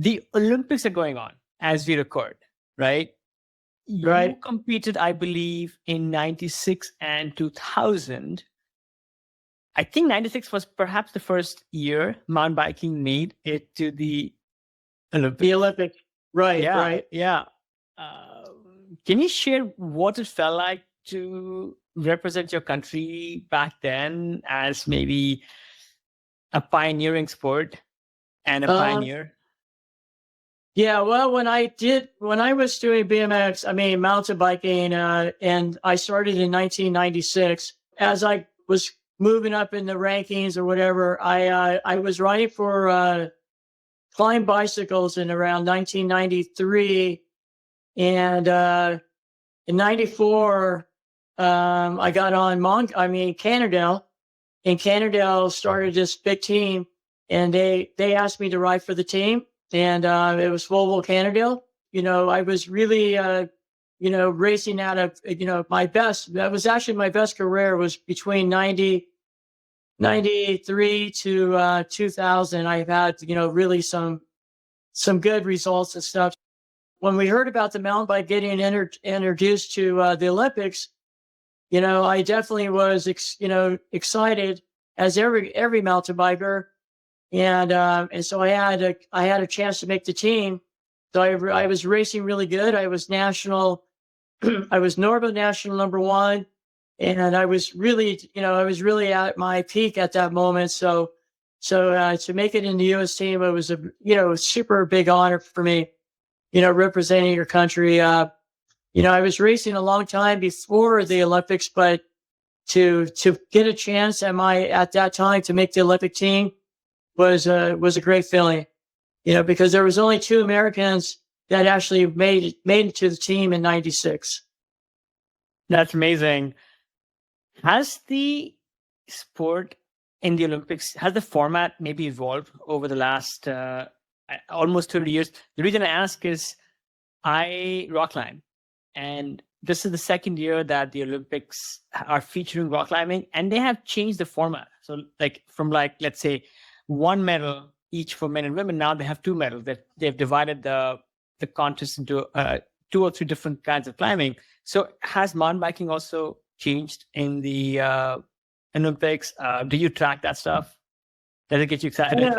the Olympics are going on as we record, right? You Right. competed, I believe, in 96 and 2000. I think 96 was perhaps the first year mountain biking made it to the Olympics. The Olympics. Right, Yeah, right. yeah. Can you share what it felt like to represent your country back then as maybe a pioneering sport and a Um, pioneer? yeah, well, when I was doing BMX, I mean, mountain biking, and I started in 1996. As I was moving up in the rankings or whatever, I was riding for, Climb bicycles in around 1993. And, in 94, I got on Cannondale, and Cannondale started this big team, and they asked me to ride for the team, and it was Volvo Cannondale. I was really racing out of my best. That was actually my best career was between 93 to 2000. I've had really some good results and stuff. When we heard about the mountain bike getting introduced to the Olympics, I definitely was excited as every mountain biker, and so I had a chance to make the team. So I was racing really good. I was national, I was Northern national #1, and I was really at my peak at that moment. So to make it in the U.S. team, it was a super big honor for me. Representing your country. I was racing a long time before the Olympics, but to get a chance at that time to make the Olympic team was a great feeling. Because there was only 2 Americans that actually made it to the team in 96. That's amazing. Has the sport in the Olympics, has the format maybe evolved over the last almost 30 years? The reason I ask is I rock climb, and this is the second year that the Olympics are featuring rock climbing, and they have changed the format. So from let's say 1 medal each for men and women, now they have 2 medals. That they've divided the contest into 2 or 3 different kinds of climbing. So has mountain biking also changed in the Olympics? Do you track that stuff? Does it get you excited? Yeah,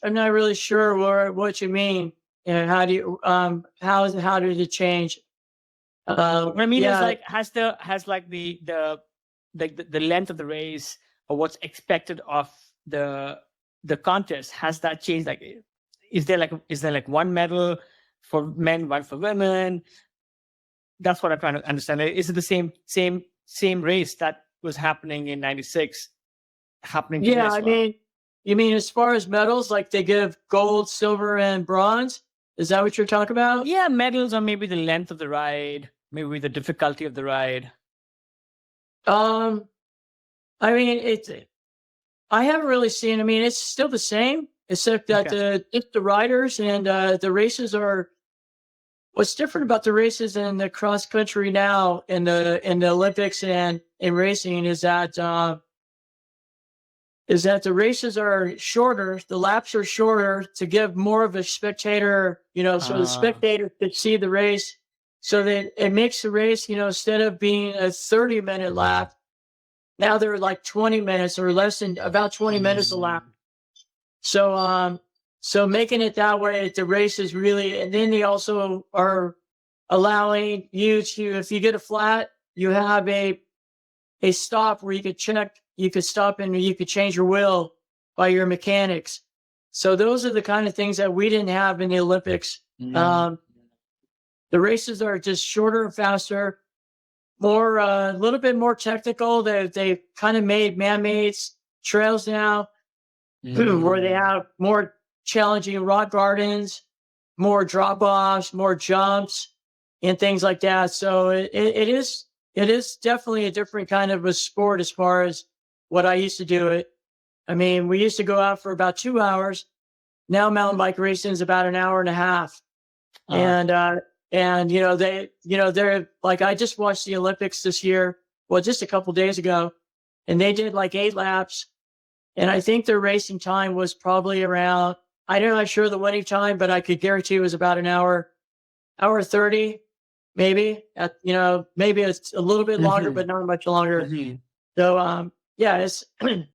I'm not really sure what you mean. How do you how did it change? What I mean is Yeah, has the length of the race or what's expected of the contest, has that changed? Is there 1 medal for men, 1 for women? That's what I'm trying to understand. Is it the same race that was happening in 96 happening today yeah. as well? You mean as far as medals, like they give gold, silver, and bronze? Is that what you're talking about? Yeah, medals, or maybe the length of the ride, maybe the difficulty of the ride. I mean, I haven't really seen. I mean, it's still the same, except that the riders and the races are. What's different about the races in the cross country now in the Olympics and in racing is that the races are shorter, the laps are shorter to give more of a spectator, so the spectator could see the race, so that it makes the race, instead of being a 30-minute lap, now they're like 20 minutes or less than about 20 minutes a lap. So making it that way, the race is really, and then they also are allowing you to, if you get a flat, you have a stop where you could stop and you could change your wheel by your mechanics. So those are the kind of things that we didn't have in the Olympics. The races are just shorter and faster, more, a little bit more technical. They kind of made man-made trails now, where they have more challenging rock gardens, more drop-offs, more jumps, and things like that. So it is definitely a different kind of a sport as far as what I used to do it. I mean, we used to go out for about 2 hours. Now mountain bike racing is about 1.5 hours. And they're like, I just watched the Olympics this year, well, just a couple days ago, and they did like 8 laps. And I think their racing time was probably around I'm not sure the winning time, but I could guarantee it was about an hour 30, maybe. Maybe it's a little bit longer, Hmm. but not much longer. Hmm. So, yeah, it's